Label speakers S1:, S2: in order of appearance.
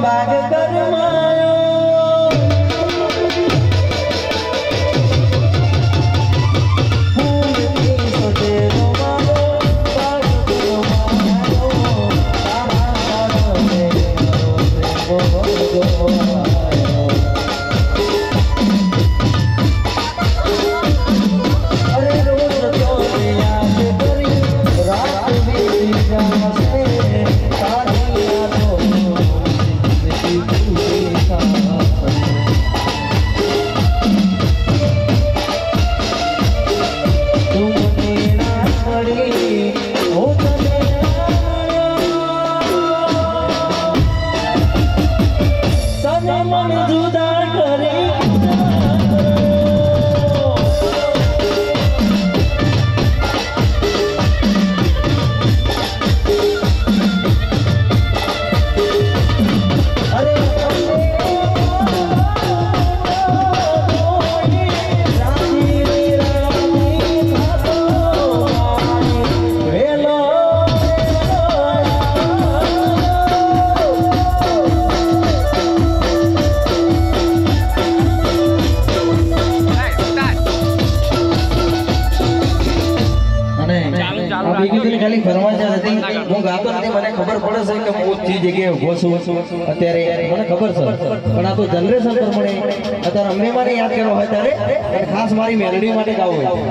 S1: बाग करमायो फूल की सजेरो मारो बाग करमायो तारा मेरे गो अरे रोज तो याद करी रात भी जासे तारी यादों मन जुदा करे खाली फरवा जाती हूँ गातो नहीं मैंने खबर पड़े से कि હું જે જગ્યાએ ઊભો છું અત્યારે મને ખબર છે પણ આ તો જનરેશન પ્રમાણે અત્યારે અમને મારે યાદ કર્યો હોય ત્યારે ખાસ મારી મેલડી માટે ગાવું હોય